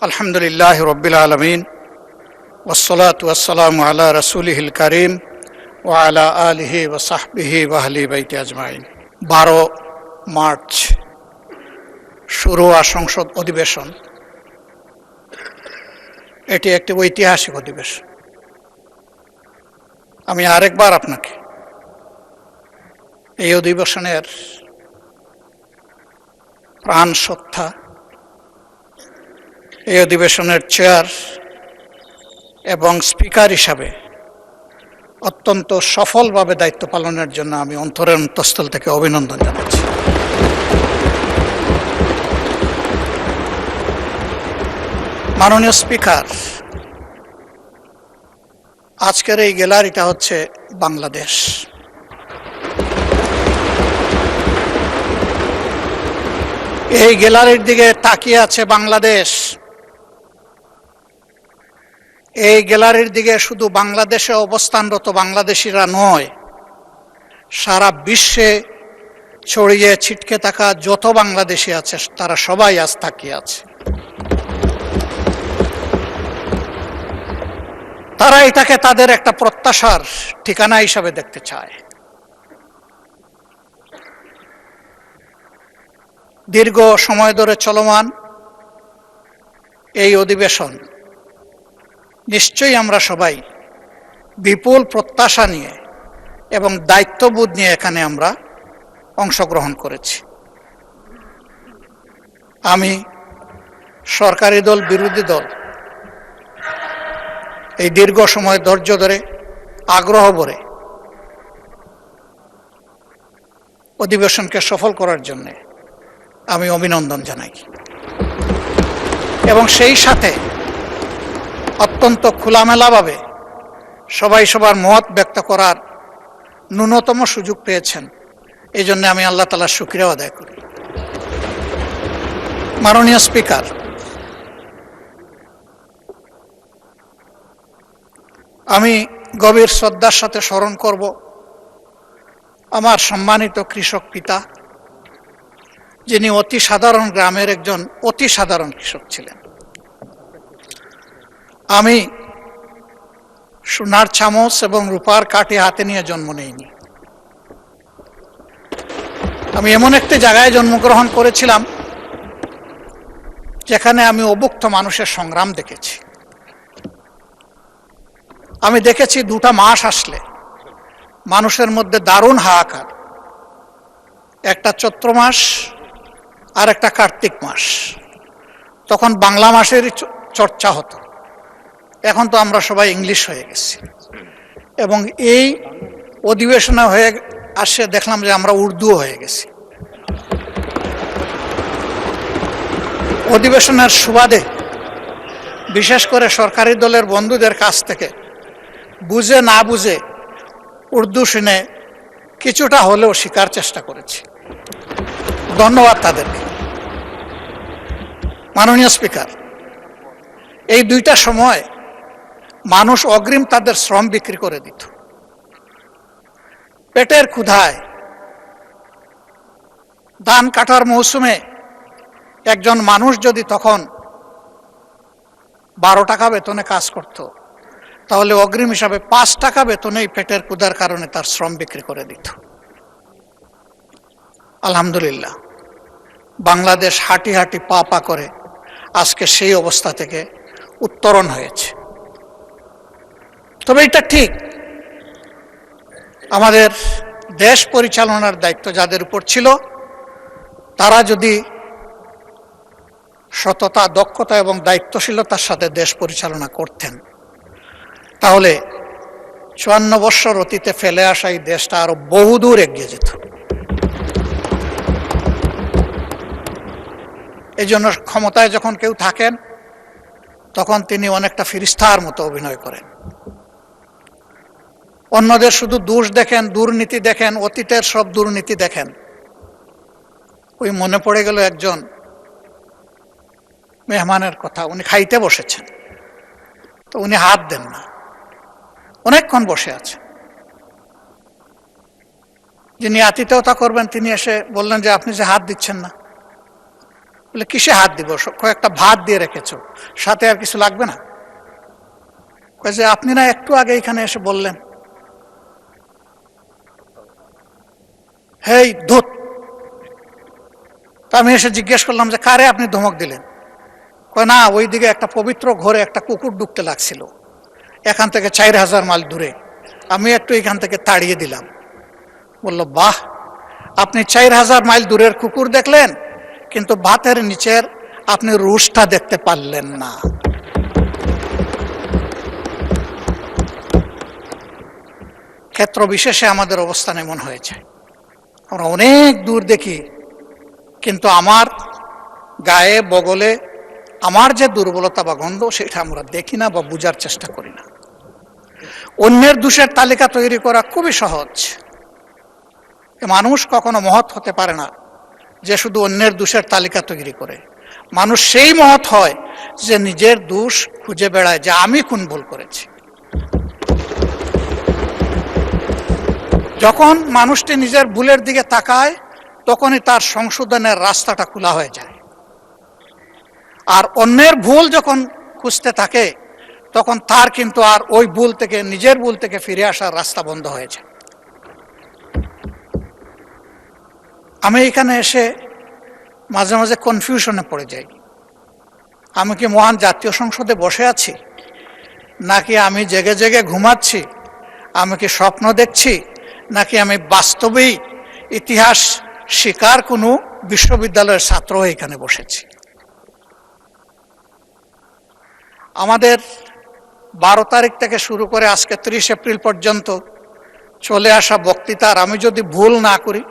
আলহামদুলিল্লাহ রব্বিল আলমিন ওয়াসসালাতু ওয়াসসালামু আলা রাসূলিহিল কারীম ওয়া আলা আলিহি ওয়া সাহবিহি ওয়া আহলি বাইতি আজমাইন। 12 মার্চ শুরু হওয়া সংসদ অধিবেশন, এটি একটি ঐতিহাসিক অধিবেশন। আমি আরেকবার আপনাকে এই অধিবেশনের প্রাণ সত্তা, এই অধিবেশনের চেয়ার এবং স্পিকার হিসাবে অত্যন্ত সফলভাবে দায়িত্ব পালনের জন্য আমি অন্তরের অন্তঃস্থল থেকে অভিনন্দন জানাচ্ছি। মাননীয় স্পিকার, আজকের এই গ্যালারিটা হচ্ছে বাংলাদেশ। এই গ্যালারির দিকে তাকিয়ে আছে বাংলাদেশ। এই গ্যালারির দিকে শুধু বাংলাদেশে অবস্থানরত বাংলাদেশিরা নয়, সারা বিশ্বে ছড়িয়ে ছিটকে থাকা যত বাংলাদেশি আছে তারা সবাই আজ তাকিয়ে আছে। তারা এটাকে তাদের একটা প্রত্যাশার ঠিকানা হিসাবে দেখতে চায়। দীর্ঘ সময় ধরে চলমান এই অধিবেশন নিশ্চয়ই আমরা সবাই বিপুল প্রত্যাশা নিয়ে এবং দায়িত্ববোধ নিয়ে এখানে আমরা অংশগ্রহণ করেছি। আমি, সরকারি দল, বিরোধী দল এই দীর্ঘ সময় ধৈর্য ধরে আগ্রহ ভরে অধিবেশনকে সফল করার জন্য আমি অভিনন্দন জানাই এবং সেই সাথে অত্যন্ত খোলামেলাভাবে সবাই সবার মত ব্যক্ত করার ন্যূনতম সুযোগ পেয়েছেন, এই জন্য আমি আল্লাহ তাআলার শুকরিয়া আদায় করি। মাননীয় স্পিকার, আমি গভীর শ্রদ্ধার সাথে স্মরণ করব আমার সম্মানিত কৃষক পিতা, যিনি অতি সাধারণ গ্রামের একজন অতি সাধারণ কৃষক ছিলেন। আমি সোনার চামচ এবং রূপার কাঠি হাতে নিয়ে জন্ম নেইনি। আমি এমন একটি জায়গায় জন্মগ্রহণ করেছিলাম যেখানে আমি অভুক্ত মানুষের সংগ্রাম দেখেছি। আমি দেখেছি 2টা মাস আসলে মানুষের মধ্যে দারুণ হাহাকার, একটা চৈত্র মাস আর একটা কার্তিক মাস। তখন বাংলা মাসের চর্চা হতো, এখন তো আমরা সবাই ইংলিশ হয়ে গেছি এবং এই অধিবেশনে হয়ে আসে দেখলাম যে আমরা উর্দু হয়ে গেছি। অধিবেশনের সুবাদে বিশেষ করে সরকারি দলের বন্ধুদের কাছ থেকে বুঝে না বুঝে উর্দু শুনে কিছুটা হলেও শেখার চেষ্টা করেছি। ধন্যবাদ তাদেরকে। মাননীয় স্পিকার, এই 2টা সময় মানুষ অগ্রিম তাদের শ্রম বিক্রি করে দিত। পেটের ক্ষুধায় ধান কাটার মৌসুমে একজন মানুষ যদি তখন 12 টাকা বেতনে কাজ করত, তাহলে অগ্রিম হিসাবে 5 টাকা বেতনেই পেটের ক্ষুধার কারণে তার শ্রম বিক্রি করে দিত। আলহামদুলিল্লাহ, বাংলাদেশ হাঁটি হাঁটি পা পা করে আজকে সেই অবস্থা থেকে উত্তরণ হয়েছে। তবে এটা ঠিক, আমাদের দেশ পরিচালনার দায়িত্ব যাদের উপর ছিল তারা যদি সততা, দক্ষতা এবং দায়িত্বশীলতার সাথে দেশ পরিচালনা করতেন, তাহলে 54 বৎসর অতীতে ফেলে আসা এই দেশটা আরো বহুদূর এগিয়ে যেত। এই জন্য ক্ষমতায় যখন কেউ থাকেন তখন তিনি অনেকটা ফেরেশতার মতো অভিনয় করেন। অন্যদের শুধু দোষ দেখেন, দুর্নীতি দেখেন, অতীতের সব দুর্নীতি দেখেন। ওই মনে পড়ে গেল একজন মেহমানের কথা। উনি খাইতে বসেছেন, তো উনি হাত দেন না, অনেকক্ষণ বসে আছে। যিনি আতিথেয়তা করবেন তিনি এসে বললেন যে আপনি যে হাত দিচ্ছেন না, বলে কিসে হাত দিব? কয়েকটা ভাত দিয়ে রেখেছো, সাথে আর কিছু লাগবে না? কয়ে যে আপনি না একটু আগে এখানে এসে বললেন। হেই ধুত! তা আমি এসে জিজ্ঞেস করলাম যে কারে আপনি ধমক দিলেন? কয় না, ওইদিকে একটা পবিত্র ঘরে একটা কুকুর ঢুকতে লাগছিল, এখান থেকে 4000 মাইল দূরে, আমি একটু এখান থেকে তাড়িয়ে দিলাম। বলল বাহ, আপনি 4000 মাইল দূরের কুকুর দেখলেন, কিন্তু ভাতের নিচের আপনি রুশটা দেখতে পারলেন না। ক্ষেত্র বিশেষে আমাদের অবস্থান এমন হয়েছে, আমরা অনেক দূর দেখি, কিন্তু আমার গায়ে বগলে আমার যে দুর্বলতা বা গন্ধ, সেটা আমরা দেখি না বা বুঝার চেষ্টা করি না। অন্যের দোষের তালিকা তৈরি করা খুবই সহজ। মানুষ কখনো মহৎ হতে পারে না যে শুধু অন্যের দোষের তালিকা তৈরি করে। মানুষ সেই মহৎ হয় যে নিজের দোষ খুঁজে বেড়ায়, যে আমি কোন ভুল করেছি। যখন মানুষটি নিজের ভুলের দিকে তাকায়, তখনই তার সংশোধনের রাস্তাটা খোলা হয়ে যায়। আর অন্যের ভুল যখন খুঁজতে থাকে, তখন তার কিন্তু আর ওই ভুল থেকে, নিজের ভুল থেকে ফিরে আসার রাস্তা বন্ধ হয়ে যায়। আমি এখানে এসে মাঝে মাঝে কনফিউশনে পড়ে যাই। আমি কি মহান জাতীয় সংসদে বসে আছি, নাকি আমি জেগে জেগে ঘুমাচ্ছি? আমি কি স্বপ্ন দেখছি, নাকি আমি বাস্তবেই ইতিহাস শিকার কোনো বিশ্ববিদ্যালয়ের ছাত্র এখানে বসেছি? আমাদের 12 তারিখ থেকে শুরু করে আজকে 30 এপ্রিল পর্যন্ত চলে আসা বক্তৃতার আমি যদি ভুল না করি,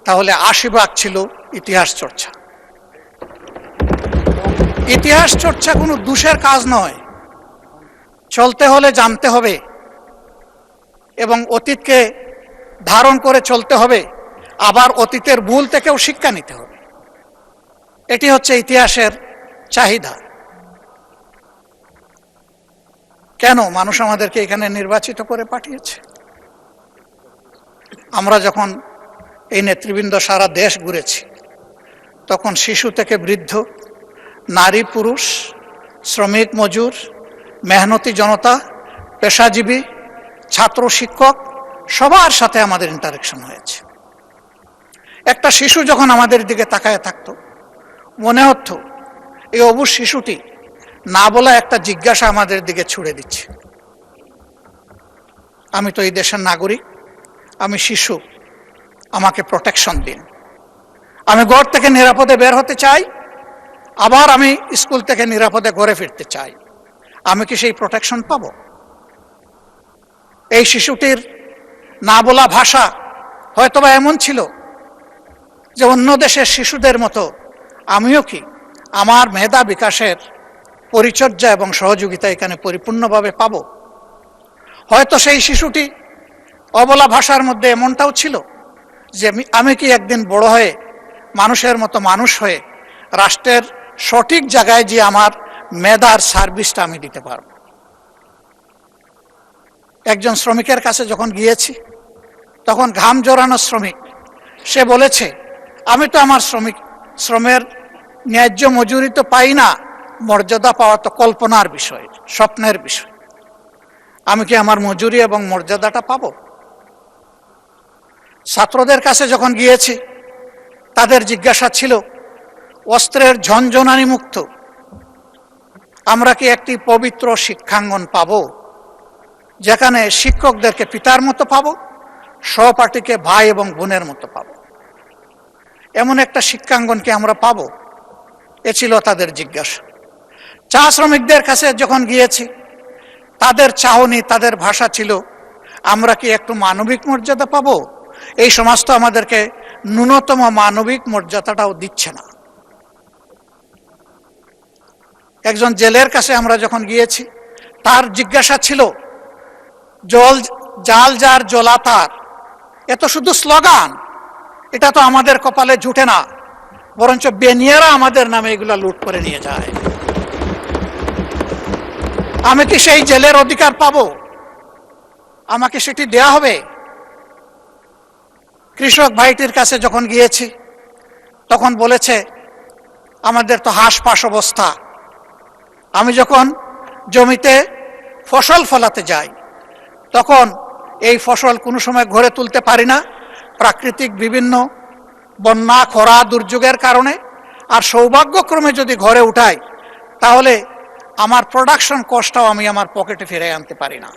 তাহলে 80 ভাগ ছিল ইতিহাস চর্চা। ইতিহাস চর্চা কোনো দোষের কাজ নয়। চলতে হলে জানতে হবে এবং অতীতকে ধারণ করে চলতে হবে, আবার অতীতের ভুল থেকেও শিক্ষা নিতে হবে। এটি হচ্ছে ইতিহাসের চাহিদা। কেন মানুষ আমাদেরকে এখানে নির্বাচিত করে পাঠিয়েছে? আমরা যখন এই নেতৃবৃন্দ সারা দেশ ঘুরেছি, তখন শিশু থেকে বৃদ্ধ, নারী পুরুষ, শ্রমিক মজুর, মেহনতি জনতা, পেশাজীবী, ছাত্র শিক্ষক, সবার সাথে আমাদের ইন্টারেকশন হয়েছে। একটা শিশু যখন আমাদের দিকে তাকায় থাকতো, মনে হতো এই অবুঝ শিশুটি না বলা একটা জিজ্ঞাসা আমাদের দিকে ছুড়ে দিচ্ছে। আমি তো এই দেশের নাগরিক, আমি শিশু, আমাকে প্রোটেকশন দিন। আমি ঘর থেকে নিরাপদে বের হতে চাই, আবার আমি স্কুল থেকে নিরাপদে ঘরে ফিরতে চাই। আমি কি সেই প্রোটেকশন পাব? এই শিশুটির না বলা ভাষা হয়তোবা এমন ছিল যে অন্য দেশের শিশুদের মতো আমিও কি আমার মেধা বিকাশের পরিচর্যা এবং সহযোগিতা এখানে পরিপূর্ণভাবে পাব? হয়তো সেই শিশুটি অবলা ভাষার মধ্যে এমনটাও ছিল যে আমি কি একদিন বড় হয়ে মানুষের মতো মানুষ হয়ে রাষ্ট্রের সঠিক জায়গায় যে আমার মেধার সার্ভিসটা আমি দিতে পারব। একজন শ্রমিকের কাছে যখন গিয়েছি, তখন ঘাম জড়ানো শ্রমিক, সে বলেছে আমি তো আমার শ্রমের ন্যায্য মজুরি তো পাই না, মর্যাদা পাওয়া তো কল্পনার বিষয়, স্বপ্নের বিষয়। আমি কি আমার মজুরি এবং মর্যাদাটা পাব? ছাত্রদের কাছে যখন গিয়েছি, তাদের জিজ্ঞাসা ছিল অস্ত্রের ঝনঝনানি মুক্ত আমরা কি একটি পবিত্র শিক্ষাঙ্গন পাব, যেখানে শিক্ষকদেরকে পিতার মতো পাব, সহপাঠীকে ভাই এবং বোনের মতো পাব? এমন একটা শিক্ষাঙ্গনকে আমরা পাব? এ ছিল তাদের জিজ্ঞাসা। চা শ্রমিকদের কাছে যখন গিয়েছি, তাদের চাহনি, তাদের ভাষা ছিল আমরা কি একটু মানবিক মর্যাদা পাব? এই সমাজ তো আমাদেরকে ন্যূনতম মানবিক মর্যাদাটাও দিচ্ছে না। একজন জেলের কাছে আমরা যখন গিয়েছি, তার জিজ্ঞাসা ছিল জাল যার জলা তার, এত শুধু স্লোগান, এটা তো আমাদের কপালে জুটে না, বরঞ্চ বেনিয়ারা আমাদের নামে এগুলা লুট করে নিয়ে যায়। আমি কি সেই জেলের অধিকার পাবো? আমাকে সেটি দেয়া হবে? কৃষক ভাইটির কাছে যখন গিয়েছি, তখন বলেছে আমাদের তো হাঁসপাস অবস্থা। আমি যখন জমিতে ফসল ফলাতে যাই তখন এই ফসল কোনো সময় ঘরে তুলতে পারি না, প্রাকৃতিক বিভিন্ন বন্যা খরা দুর্যোগের কারণে। আর সৌভাগ্যক্রমে যদি ঘরে উঠাই তাহলে আমার প্রোডাকশন কস্টটাও আমি আমার পকেটে ফিরে আনতে পারি না।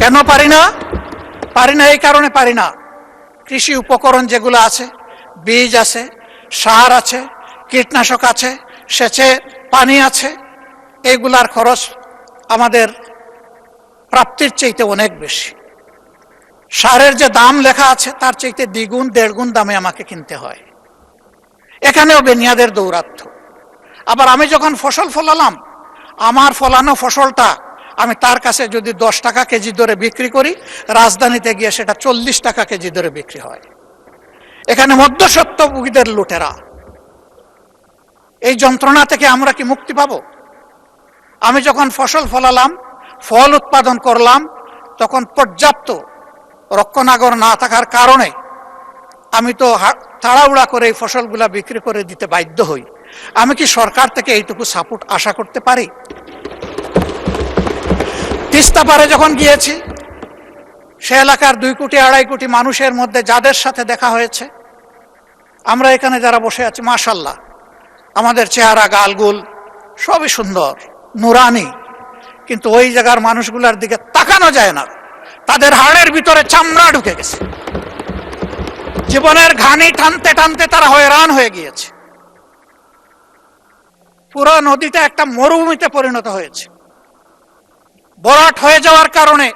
কেন পারি না? এই কারণে পারি না, কৃষি উপকরণ যেগুলো আছে, বীজ আছে, সার আছে, কীটনাশক আছে, সেচে পানি আছে, এইগুলার খরচ আমাদের প্রাপ্তির চাইতে অনেক বেশি। সারের যে দাম লেখা আছে তার চাইতে দ্বিগুণ দেড়গুণ দামে আমাকে কিনতে হয়। এখানেও বেনিয়াদের দৌরাত্ম্য। আবার আমি যখন ফসল ফলালাম, আমার ফলানো ফসলটা আমি তার কাছে যদি 10 টাকা কেজি দরে বিক্রি করি, রাজধানীতে গিয়ে সেটা 40 টাকা কেজি দরে বিক্রি হয়। এখানে মধ্যস্বত্বভোগীদের লুটেরা। এই যন্ত্রণা থেকে আমরা কি মুক্তি পাবো? আমি যখন ফসল ফলালাম, ফল উৎপাদন করলাম, তখন পর্যাপ্ত রক্ষণাগর না থাকার কারণে আমি তো তাড়াহুড়া করে এই ফসলগুলা বিক্রি করে দিতে বাধ্য হই। আমি কি সরকার থেকে এইটুকু সাপোর্ট আশা করতে পারি? তিস্তা পারে যখন গিয়েছি, সে এলাকার 2 কোটি 2.5 কোটি মানুষের মধ্যে যাদের সাথে দেখা হয়েছে, আমরা এখানে যারা বসে আছি, মাশাআল্লাহ আমাদের চেহারা গালগুল সবই সুন্দর, নুরানি, কিন্তু ওই জায়গার মানুষগুলোর দিকে তাকানো যায় না। তাদের হাড়ের ভিতরে চামড়া ঢুকে গেছে। জীবনের ঘানি টানতে টানতে তারা হয়রান হয়ে গিয়েছে। পুরো নদীটা একটা মরুভূমিতে পরিণত হয়েছে। ভরাট হয়ে যাওয়ার কারণে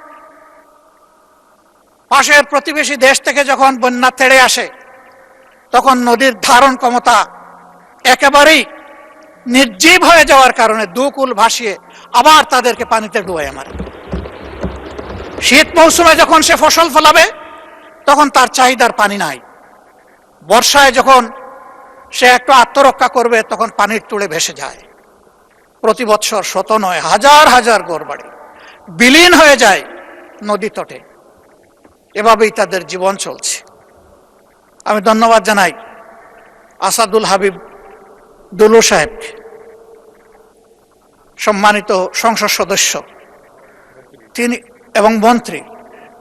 পাশের প্রতিবেশী দেশ থেকে যখন বন্যা তেড়ে আসে, তখন নদীর ধারণ ক্ষমতা একেবারেই নির্জীব হয়ে যাওয়ার কারণে 2 কুল ভাসিয়ে আবার তাদেরকে পানিতে ডুবাইয়ে মারে। শীত মৌসুমে যখন সে ফসল ফলাবে তখন তার চাহিদার পানি নাই। বর্ষায় যখন সে একটু আত্মরক্ষা করবে তখন পানির তুলে ভেসে যায়। প্রতি বছর শত নয় হাজার হাজার ঘরবাড়ি বিলীন হয়ে যায় নদী তটে। এভাবেই তাদের জীবন চলছে। আমি ধন্যবাদ জানাই আসাদুল হাবিব দুলু সাহেবকে, সম্মানিত সংসদ সদস্য তিনি এবং মন্ত্রী।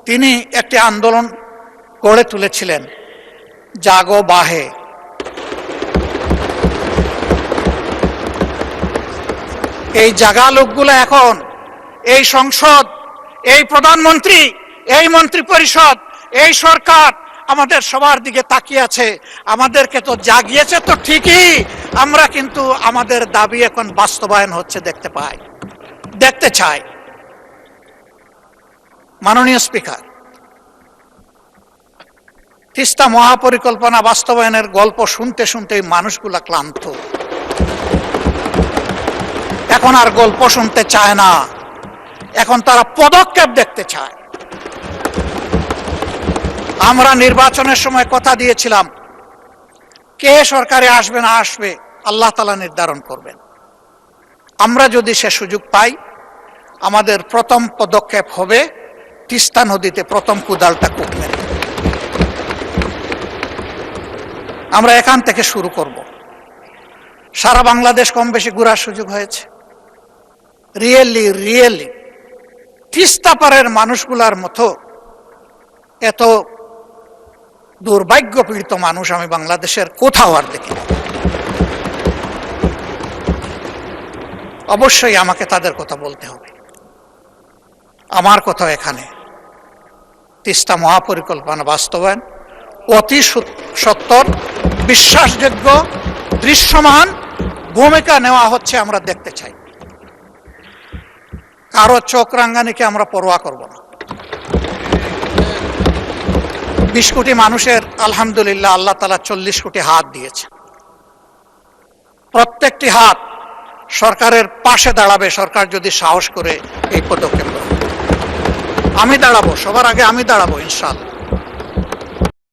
তিনি একটি আন্দোলন গড়ে তুলেছিলেন, জাগো বাহে। এই জাগা লোকগুলো এখন এই সংসদ, এই প্রধানমন্ত্রী, এই মন্ত্রী পরিষদ, এই সরকার আমাদের সবার দিকে তাকিয়ে আছে। আমাদেরকে তো জাগিয়েছে তো ঠিকই, আমরা কিন্তু আমাদের দাবি এখন বাস্তবায়ন হচ্ছে দেখতে চাই। মাননীয় স্পিকার, তিস্তা মহাপরিকল্পনা বাস্তবায়নের গল্প শুনতে শুনতে মানুষগুলা ক্লান্ত। এখন আর গল্প শুনতে চায় না, এখন তারা পদক্ষেপ দেখতে চায়। আমরা নির্বাচনের সময় কথা দিয়েছিলাম, কে সরকারে আসবে না আসবে আল্লাহ তাআলা নির্ধারণ করবেন। আমরা যদি সে সুযোগ পাই, আমাদের প্রথম পদক্ষেপ হবে তিস্তা নদীতে প্রথম কুদালটা কুটবে। আমরা এখান থেকে শুরু করব। সারা বাংলাদেশ কম বেশি ঘোরার সুযোগ হয়েছে। রিয়েলি তিস্তা পারের মানুষগুলার মতো এত দুর্ভাগ্য পীড়িত মানুষ আমি বাংলাদেশের কোথাও আর দেখি না। অবশ্যই আমাকে তাদের কথা বলতে হবে। আমার কথা এখানে তিস্তা মহাপরিকল্পনা বাস্তবায়ন অতি সত্বর, বিশ্বাসযোগ্য, দৃশ্যমান ভূমিকা নেওয়া হচ্ছে, আমরা দেখতে চাই। কারো চোখ রাঙ্গানিকে আমরা পরোয়া করব না। 20 কোটি মানুষের আলহামদুলিল্লাহ আল্লাহ তাআলা 40 কোটি হাত দিয়েছে। প্রত্যেকটি হাত সরকারের পাশে দাঁড়াবে, সরকার যদি সাহস করে এই পদক্ষেপ নেয়। আমি দাঁড়াবো, সবার আগে আমি দাঁড়াবো ইনশাআল্লাহ।